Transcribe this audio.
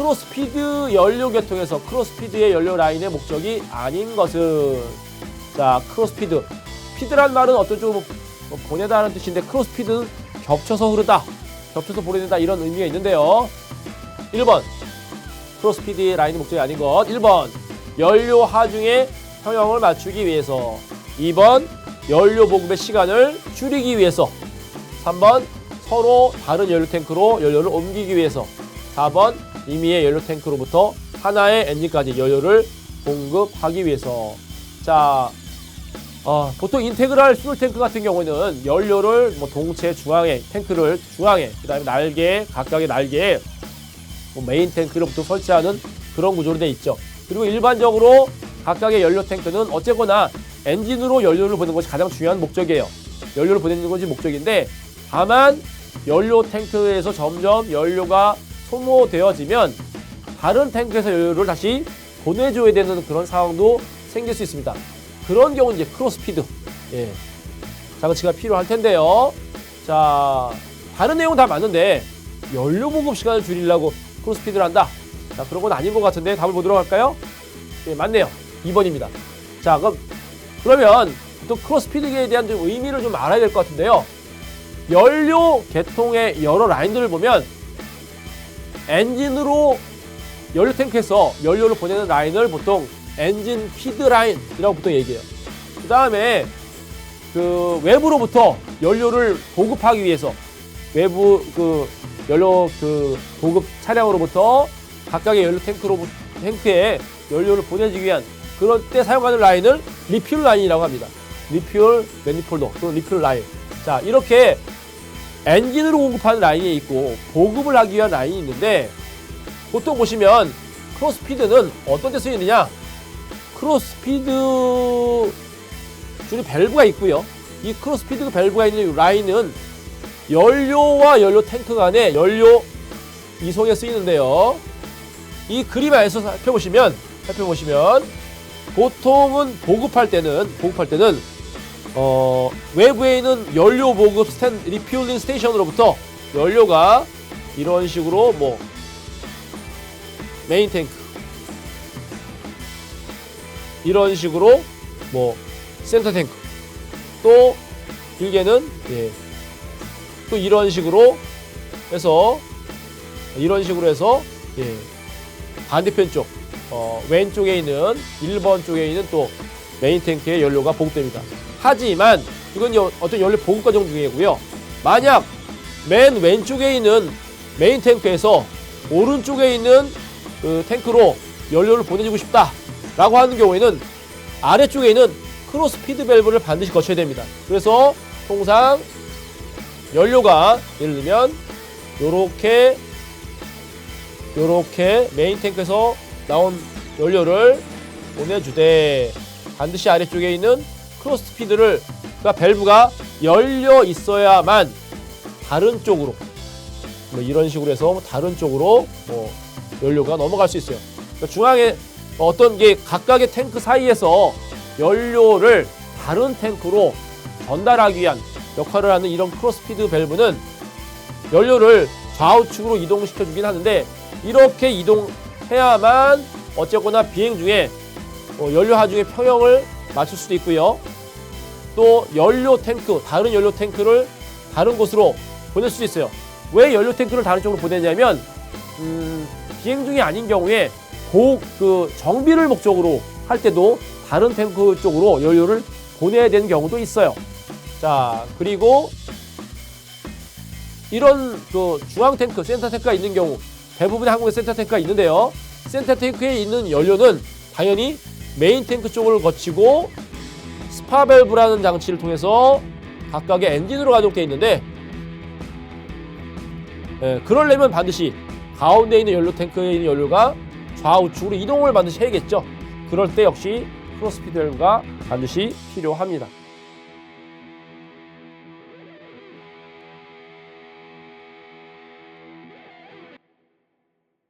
크로스피드 연료 계통에서 크로스피드의 연료 라인의 목적이 아닌 것은, 자, 크로스피드. 피드란 말은 어떤 좀 보내다라는 뜻인데, 크로스피드는 겹쳐서 흐르다, 겹쳐서 보내다, 이런 의미가 있는데요. 1번, 크로스피드의 라인의 목적이 아닌 것. 1번, 연료 하중의 평형을 맞추기 위해서. 2번, 연료 보급의 시간을 줄이기 위해서. 3번, 서로 다른 연료 탱크로 연료를 옮기기 위해서. 4번, 임의의 연료 탱크로부터 하나의 엔진까지 연료를 공급하기 위해서. 자, 보통 인테그랄 퓨얼 탱크 같은 경우는 연료를 동체 중앙에, 탱크를 중앙에, 그 다음에 날개, 각각의 날개에 메인 탱크를 보통 설치하는 그런 구조로 되어 있죠. 그리고 일반적으로 각각의 연료 탱크는 어쨌거나 엔진으로 연료를 보내는 것이 가장 중요한 목적이에요. 연료를 보내는 것이 목적인데, 다만 연료 탱크에서 점점 연료가 소모되어지면 다른 탱크에서 연료를 다시 보내줘야 되는 그런 상황도 생길 수 있습니다. 그런 경우는 이제 크로스피드, 장치가 필요할 텐데요. 자, 다른 내용은 다 맞는데 연료 보급 시간을 줄이려고 크로스피드를 한다. 자, 그런 건 아닌 것 같은데 답을 보도록 할까요? 예, 맞네요. 2번입니다. 자, 그러면 또 크로스피드에 대한 좀 의미를 좀 알아야 될 것 같은데요. 연료 계통의 여러 라인들을 보면 엔진으로 연료 탱크에서 연료를 보내는 라인을 보통 엔진 피드 라인이라고 보통 얘기해요. 그 다음에 그 외부로부터 연료를 보급하기 위해서 외부 그 연료 그 보급 차량으로부터 각각의 연료 탱크에 연료를 보내주기 위한 그럴 때 사용하는 라인을 리필 라인이라고 합니다. 리필 매니폴더 또는 리필 라인. 자, 이렇게 엔진으로 공급하는 라인이 있고 보급을 하기 위한 라인이 있는데, 보통 보시면 크로스피드는 어떤 데 쓰이느냐? 크로스피드 줄이 밸브가 있고요. 이 크로스피드 밸브가 있는 라인은 연료와 연료 탱크 간의 연료 이송에 쓰이는데요. 이 그림 안에서 살펴보시면 보통은 보급할 때는 외부에 있는 연료 보급 리퓨얼링 스테이션으로부터 연료가 이런 식으로 메인 탱크, 이런 식으로 센터 탱크, 또 길게는 또 이런 식으로 해서 반대편 쪽 왼쪽에 있는 1번 쪽에 있는 또 메인 탱크에 연료가 보급됩니다. 하지만 이건 어떤 연료 보급 과정 중이고요. 만약 맨 왼쪽에 있는 메인 탱크에서 오른쪽에 있는 그 탱크로 연료를 보내주고 싶다라고 하는 경우에는 아래쪽에 있는 크로스피드 밸브를 반드시 거쳐야 됩니다. 그래서 통상 연료가 예를 들면 요렇게 메인 탱크에서 나온 연료를 보내주되, 반드시 아래쪽에 있는 크로스피드를, 그러니까 밸브가 열려 있어야만 다른 쪽으로 이런 식으로 해서 다른 쪽으로 연료가 넘어갈 수 있어요. 그러니까 중앙에 어떤 게 각각의 탱크 사이에서 연료를 다른 탱크로 전달하기 위한 역할을 하는 이런 크로스피드 밸브는 연료를 좌우측으로 이동시켜 주긴 하는데, 이렇게 이동해야만 어쨌거나 비행 중에 연료 하중의 평형을 맞출 수도 있고요. 또 연료 탱크, 다른 연료 탱크를 다른 곳으로 보낼 수도 있어요. 왜 연료 탱크를 다른 쪽으로 보내냐면 비행 중이 아닌 경우에 정비를 목적으로 할 때도 다른 탱크 쪽으로 연료를 보내야 되는 경우도 있어요. 자, 그리고 이런 중앙 탱크, 센터 탱크가 있는 경우, 대부분의 항공에 센터 탱크가 있는데요. 센터 탱크에 있는 연료는 당연히 메인 탱크 쪽을 거치고 스파 밸브라는 장치를 통해서 각각의 엔진으로 가동되어 있는데, 그러려면 반드시 가운데 있는 연료 탱크에 있는 연료가 좌우측으로 이동을 반드시 해야겠죠. 그럴 때 역시 크로스피드 밸브가 반드시 필요합니다.